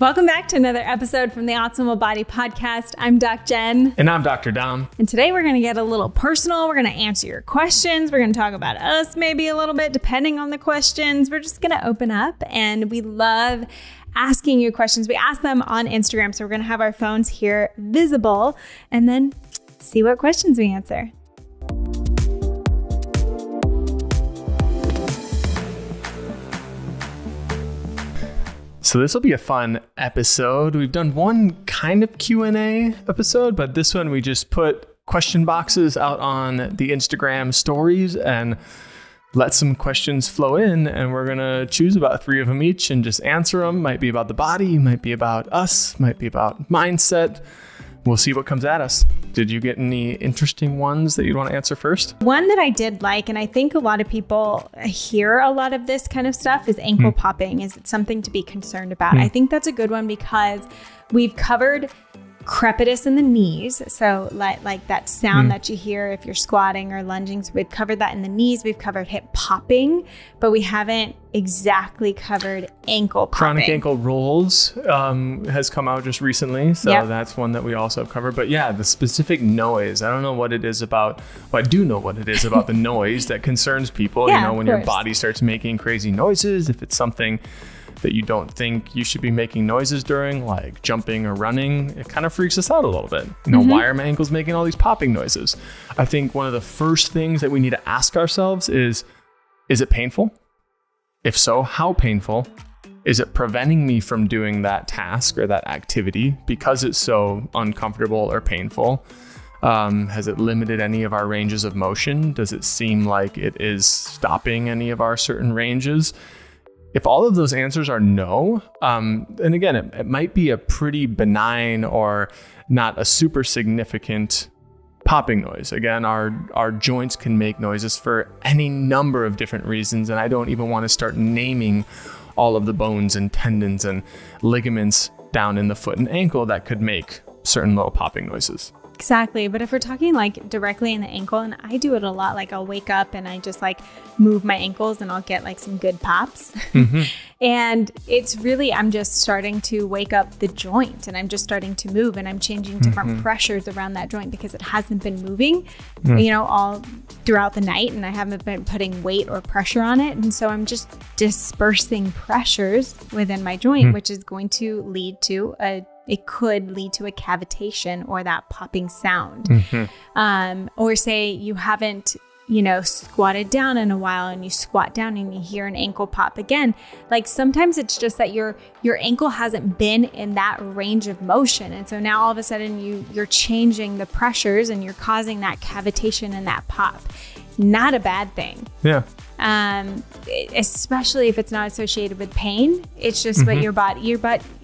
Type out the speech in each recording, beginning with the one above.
Welcome back to another episode from the Optimal Body Podcast. I'm Doc Jen. And I'm Dr. Dom. And today we're going to get a little personal. We're going to answer your questions. We're going to talk about us maybe a little bit, depending on the questions. We're just going to open up, and we love asking you questions. We ask them on Instagram, so we're going to have our phones here visible and then see what questions we answer. So this will be a fun episode. We've done one kind of Q&A episode, but this one we just put question boxes out on the Instagram stories and let some questions flow in, and we're going to choose about 3 of them each and just answer them. Might be about the body, might be about us, might be about mindset. We'll see what comes at us. Did you get any interesting ones that you'd want to answer first? One that I did like, and I think a lot of people hear a lot of this kind of stuff, is ankle popping. Is it something to be concerned about? I think that's a good one because we've covered crepitus in the knees. So like that sound that you hear if you're squatting or lunging. So we've covered that in the knees. We've covered hip popping, but we haven't exactly covered ankle popping. Chronic ankle rolls has come out just recently. So that's one that we also have covered. But yeah, the specific noise, I don't know what it is about. Well, I do know what it is about the noise that concerns people. Yeah, you know, when your body starts making crazy noises, if it's something that you don't think you should be making noises during, like jumping or running, it kind of freaks us out a little bit. You know, why are my ankles making all these popping noises? I think one of the first things that we need to ask ourselves is it painful? If so, how painful? Is it preventing me from doing that task or that activity because it's so uncomfortable or painful? Has it limited any of our ranges of motion? Does it seem like it is stopping any of our certain ranges? If all of those answers are no, and again, it might be a pretty benign or not a super significant popping noise. Again, our joints can make noises for any number of different reasons, and I don't even want to start naming all of the bones and tendons and ligaments down in the foot and ankle that could make certain little popping noises. Exactly. But if we're talking like directly in the ankle, and I do it a lot, like I'll wake up and I just like move my ankles and I'll get like some good pops. And it's really, I'm just starting to wake up the joint and I'm just starting to move and I'm changing different pressures around that joint because it hasn't been moving, you know, all throughout the night, and I haven't been putting weight or pressure on it. And so I'm just dispersing pressures within my joint, which is going to lead to it could lead to a cavitation or that popping sound. Or say you haven't, you know, squatted down in a while and you squat down and you hear an ankle pop again. Like sometimes it's just that your ankle hasn't been in that range of motion. And so now all of a sudden you're changing the pressures and you're causing that cavitation and that pop. Not a bad thing. Yeah. Especially if it's not associated with pain. It's just what your body,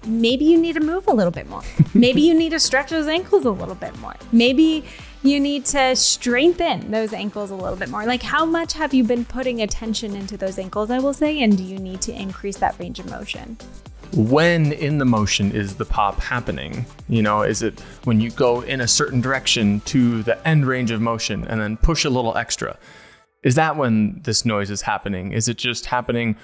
maybe you need to move a little bit more. Maybe you need to stretch those ankles a little bit more. Maybe you need to strengthen those ankles a little bit more. Like how much have you been putting attention into those ankles, I will say, and do you need to increase that range of motion? When in the motion is the pop happening? You know, is it when you go in a certain direction to the end range of motion and then push a little extra? Is that when this noise is happening? Is it just happening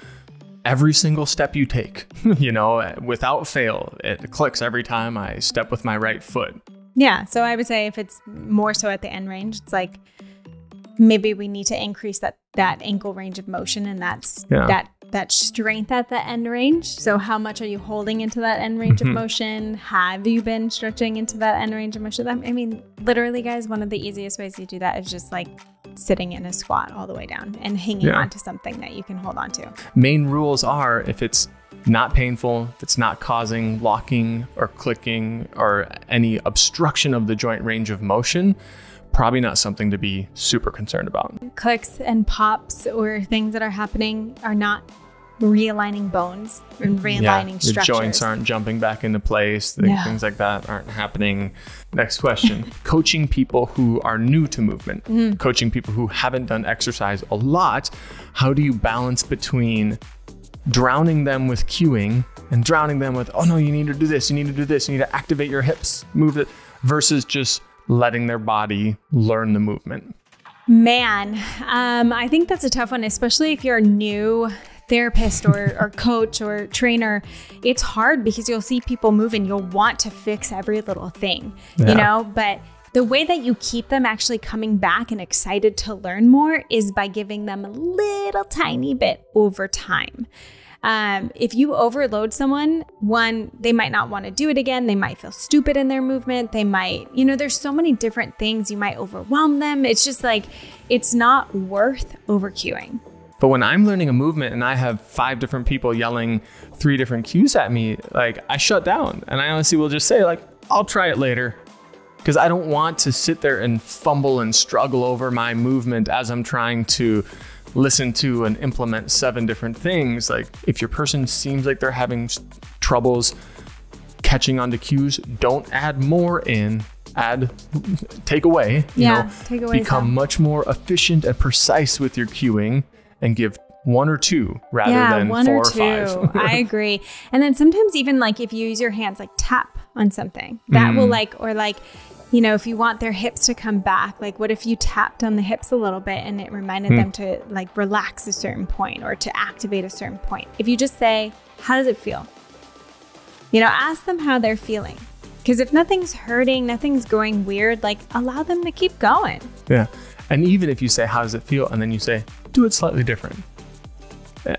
every single step you take? You know, without fail, it clicks every time I step with my right foot. Yeah. So I would say if it's more so at the end range, it's like maybe we need to increase that ankle range of motion, and that's that strength at the end range. So how much are you holding into that end range of motion? Have you been stretching into that end range of motion? I mean, literally, guys, one of the easiest ways to do that is just like sitting in a squat all the way down and hanging onto something that you can hold on to. Main rules are if it's not painful, if it's not causing locking or clicking or any obstruction of the joint range of motion, probably not something to be super concerned about. Clicks and pops or things that are happening are not realigning bones and realigning structures. The joints aren't jumping back into place. Things like that aren't happening. Next question. Coaching people who are new to movement, coaching people who haven't done exercise a lot, how do you balance between drowning them with cueing and drowning them with, oh no, you need to do this, you need to do this, you need to activate your hips, move it, versus just letting their body learn the movement? Man, I think that's a tough one, especially if you're new therapist or coach or trainer, it's hard because you'll see people move and you'll want to fix every little thing, you know, but the way that you keep them actually coming back and excited to learn more is by giving them a little tiny bit over time. If you overload someone, one, they might not want to do it again. They might feel stupid in their movement. They might, you know, there's so many different things. You might overwhelm them. It's just like, it's not worth overcueing. But when I'm learning a movement and I have 5 different people yelling 3 different cues at me, like I shut down and I honestly will just say like, I'll try it later. Because I don't want to sit there and fumble and struggle over my movement as I'm trying to listen to and implement 7 different things. Like if your person seems like they're having troubles catching onto cues, don't add more in, take away, take away become much more efficient and precise with your cueing and give 1 or 2 rather than 4 or 5. I agree. And then sometimes even like if you use your hands, like tap on something that will you know, if you want their hips to come back, like what if you tapped on the hips a little bit and it reminded them to like relax a certain point or to activate a certain point? If you just say, how does it feel? You know, ask them how they're feeling. Because if nothing's hurting, nothing's going weird, like allow them to keep going. Yeah. And even if you say, how does it feel? And then you say, do it slightly different.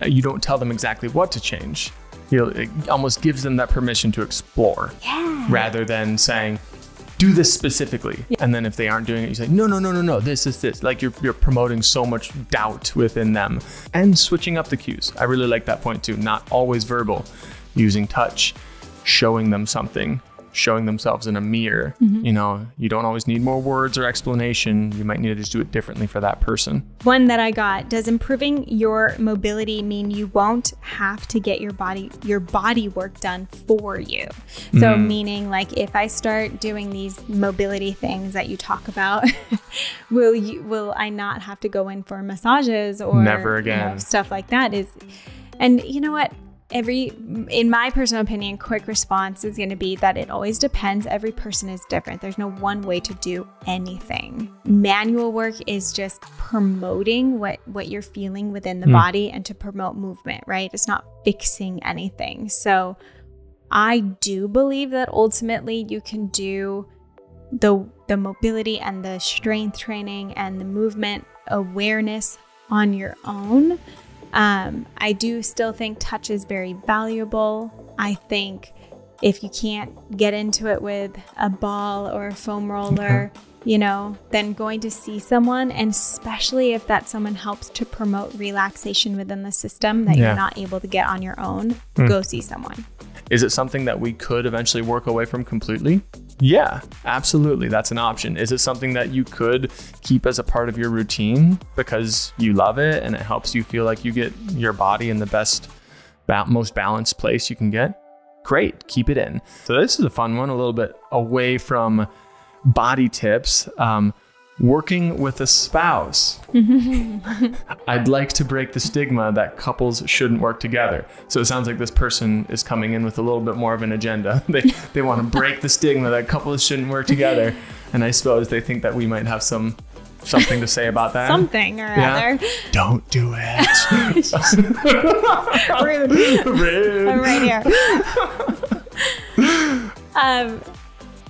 You don't tell them exactly what to change. It almost gives them that permission to explore rather than saying, do this specifically. And then if they aren't doing it, you say, no, this is this. Like you're promoting so much doubt within them. And switching up the cues. I really like that point too. Not always verbal, using touch, showing them something, showing themselves in a mirror. You know, you don't always need more words or explanation. You might need to just do it differently for that person. One that I got, does improving your mobility mean you won't have to get your body work done for you? So meaning like if I start doing these mobility things that you talk about, will I not have to go in for massages or never again, you know, stuff like that and you know what? In my personal opinion, quick response is going to be that it always depends. Every person is different. There's no one way to do anything. Manual work is just promoting what you're feeling within the body and to promote movement, right? It's not fixing anything. So I do believe that ultimately you can do the mobility and the strength training and the movement awareness on your own. I do still think touch is very valuable. I think if you can't get into it with a ball or a foam roller, you know, then going to see someone, and especially if that someone helps to promote relaxation within the system that you're not able to get on your own, go see someone. Is it something that we could eventually work away from completely? Yeah, absolutely. That's an option. Is it something that you could keep as a part of your routine because you love it and it helps you feel like you get your body in the best, most balanced place you can get? Great, keep it in. So this is a fun one, a little bit away from body tips. Working with a spouse. I'd like to break the stigma that couples shouldn't work together. So it sounds like this person is coming in with a little bit more of an agenda. They want to break the stigma that couples shouldn't work together. And I suppose they think that we might have something to say about that. Something or other. Don't do it. Rude. I'm right here.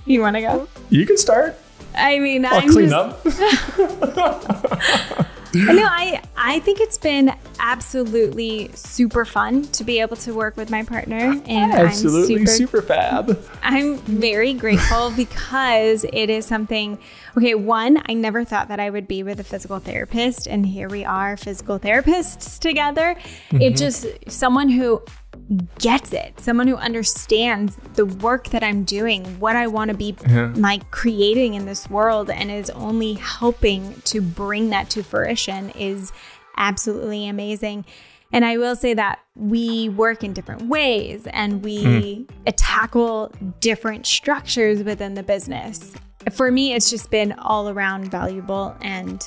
You want to go? You can start. I mean, I'll clean up. No, I think it's been absolutely super fun to be able to work with my partner, and absolutely super fab. I'm very grateful because it is something. Okay, one, I never thought that I would be with a physical therapist, and here we are, physical therapists together. It's just someone who gets it, someone who understands the work that I'm doing, what I want to be like creating in this world, and is only helping to bring that to fruition is absolutely amazing. And I will say that we work in different ways and we tackle different structures within the business. For me, it's just been all around valuable and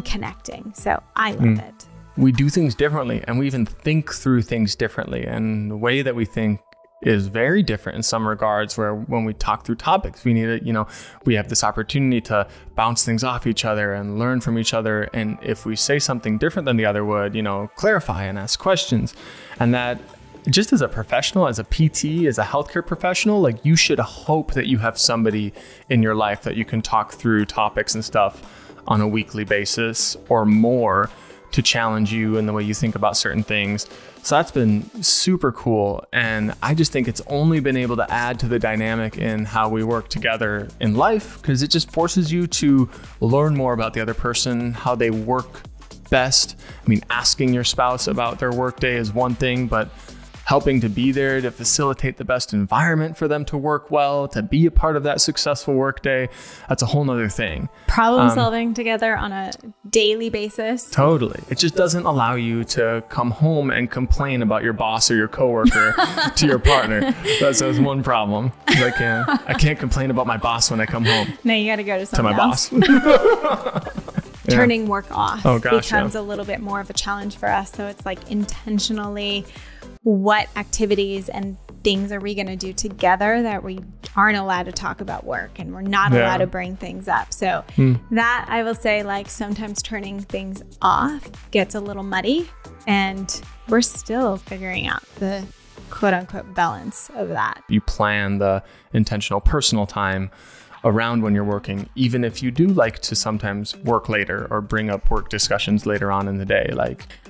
connecting. So I love it. We do things differently and we even think through things differently. And the way that we think is very different in some regards, where when we talk through topics, we need to, we have this opportunity to bounce things off each other and learn from each other. And if we say something different than the other would, clarify and ask questions. And that just as a professional, as a PT, as a healthcare professional, like you should hope that you have somebody in your life that you can talk through topics and stuff on a weekly basis or more to challenge you in the way you think about certain things. So that's been super cool. And I just think it's only been able to add to the dynamic in how we work together in life, because it just forces you to learn more about the other person, how they work best. I mean, asking your spouse about their workday is one thing, but helping to be there to facilitate the best environment for them to work well, to be a part of that successful workday, that's a whole nother thing. Problem solving together on a daily basis. Totally. It just doesn't allow you to come home and complain about your boss or your coworker to your partner. That's one problem. I can't complain about my boss when I come home. No, you got to go to my else. Boss. Turning work off becomes a little bit more of a challenge for us. So it's like intentionally, what activities and things are we going to do together that we aren't allowed to talk about work, and we're not allowed to bring things up. So that, I will say, like, sometimes turning things off gets a little muddy, and we're still figuring out the quote unquote balance of that. You plan the intentional personal time around when you're working, even if you do like to sometimes work later or bring up work discussions later on in the day.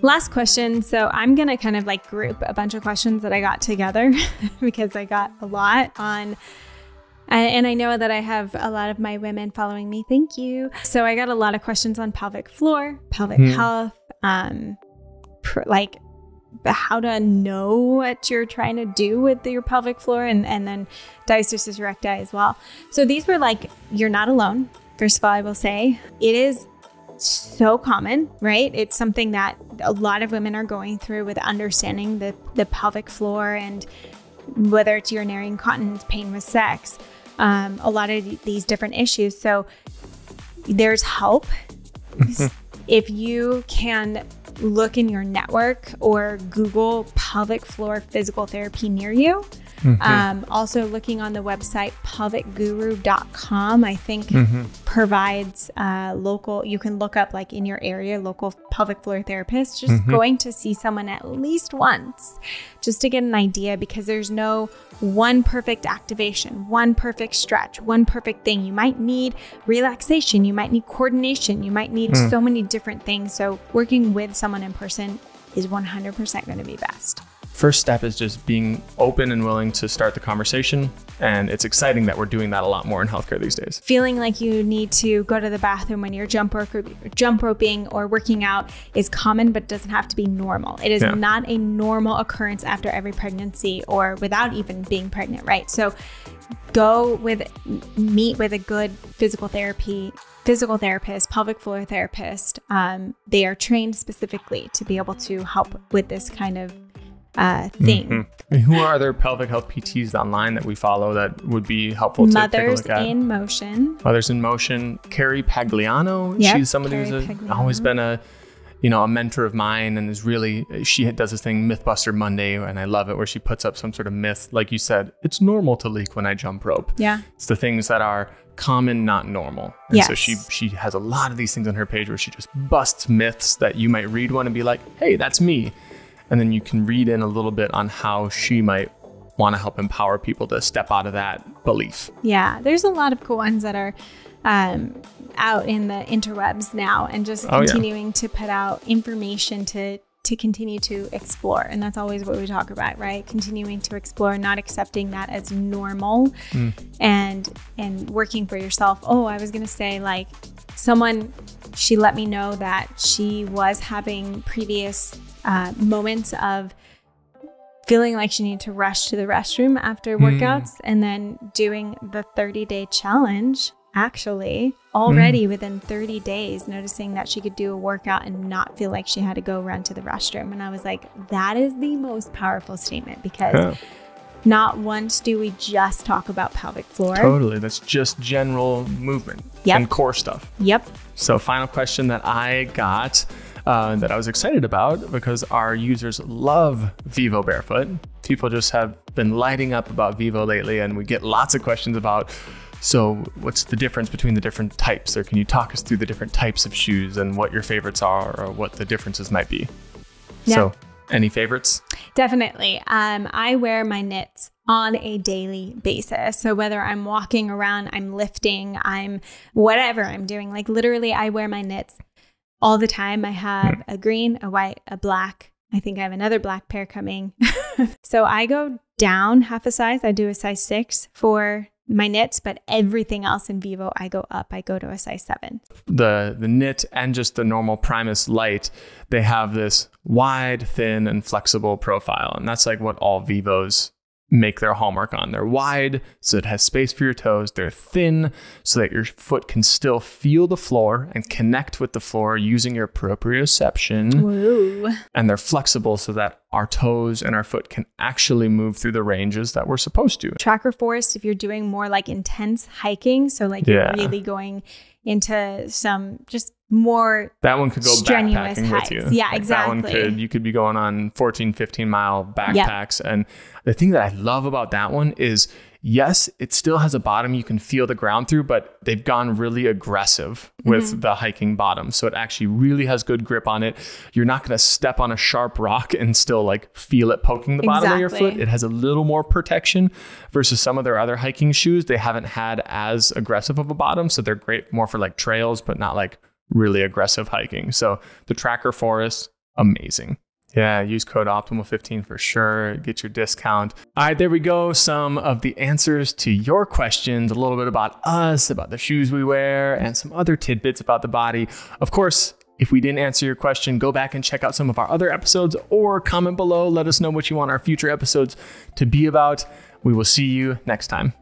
Last question. So I'm going to kind of group a bunch of questions that I got together because I got a lot on, and I know that I have a lot of my women following me. Thank you. So I got a lot of questions on pelvic floor, pelvic health, how to know what you're trying to do with your pelvic floor, and then diastasis recti as well. So these were you're not alone. First of all, I will say it is so common, right? It's something that a lot of women are going through with understanding the pelvic floor, and whether it's urinary incontinence, pain with sex, a lot of these different issues. So there's help. If you can look in your network or Google pelvic floor physical therapy near you. Also looking on the website pelvicguru.com, I think provides local, you can look up in your area, local pelvic floor therapists, just going to see someone at least once just to get an idea, because there's no one perfect activation, one perfect stretch, one perfect thing. You might need relaxation, you might need coordination, you might need so many different things. So working with someone in person is 100% going to be best. First step is just being open and willing to start the conversation. And it's exciting that we're doing that a lot more in healthcare these days. Feeling like you need to go to the bathroom when you're jump roping or working out is common, but doesn't have to be normal. It is not a normal occurrence after every pregnancy or without even being pregnant, right? So meet with a good physical therapist, pelvic floor therapist. They are trained specifically to be able to help with this kind of thing. Who are other pelvic health PTs online that we follow that would be helpful to take a look at? Mothers in Motion. Carrie Pagliano. Yep, she's somebody who's always been a mentor of mine, and she does this thing, Mythbuster Monday, and I love it, where she puts up some sort of myth. Like you said, it's normal to leak when I jump rope. Yeah. It's the things that are common, not normal. And so she has a lot of these things on her page where she just busts myths that you might read one and be like, hey, that's me. And then you can read in a little bit on how she might want to help empower people to step out of that belief. Yeah, there's a lot of cool ones that are out in the interwebs now, and just continuing to put out information to continue to explore. And that's always what we talk about, right? Continuing to explore, not accepting that as normal, and working for yourself. Oh, I was going to say, she let me know that she was having previous moments of feeling like she needed to rush to the restroom after workouts, and then doing the 30-day challenge, actually already within 30 days, noticing that she could do a workout and not feel like she had to go run to the restroom. And I was like, that is the most powerful statement, because not once do we just talk about pelvic floor. Totally. That's just general movement and core stuff. Yep. So final question that I got that I was excited about, because our users love Vivobarefoot. If People just have been lighting up about Vivo lately, and we get lots of questions about, so what's the difference between the different types? Or can you talk us through the different types of shoes and what your favorites are or what the differences might be? Yeah. So any favorites? Definitely. I wear my knits on a daily basis. So whether I'm walking around, I'm lifting, I'm whatever I'm doing, like literally I wear my knits all the time. I have a green, a white, a black. I think I have another black pair coming. So I go down half a size. I do a size 6 for my knits, but everything else in Vivo, I go up. I go to a size 7. The knit and just the normal Primus Light, they have this wide, thin, and flexible profile. And that's like what all Vivos make their hallmark on. They're wide, so it has space for your toes. They're thin, so that your foot can still feel the floor and connect with the floor using your proprioception. Woo. And they're flexible so that our toes and our foot can actually move through the ranges that we're supposed to. Tracker Forest, if you're doing more like intense hiking, so like you're really going into some just more that one could go strenuous backpacking hikes. with you. Yeah, like exactly. That one you could be going on 14, 15 mile backpacks. Yep. And the thing that I love about that one is, yes, it still has a bottom you can feel the ground through, but they've gone really aggressive with the hiking bottom. So it actually really has good grip on it. You're not going to step on a sharp rock and still like feel it poking the bottom of your foot. It has a little more protection versus some of their other hiking shoes. They haven't had as aggressive of a bottom. So they're great more for like trails, but not like really aggressive hiking. So the Tracker Forest, amazing. Yeah, use code OPTIMAL15 for sure. Get your discount. All right, there we go. Some of the answers to your questions, a little bit about us, about the shoes we wear, and some other tidbits about the body. Of course, if we didn't answer your question, go back and check out some of our other episodes or comment below. Let us know what you want our future episodes to be about. We will see you next time.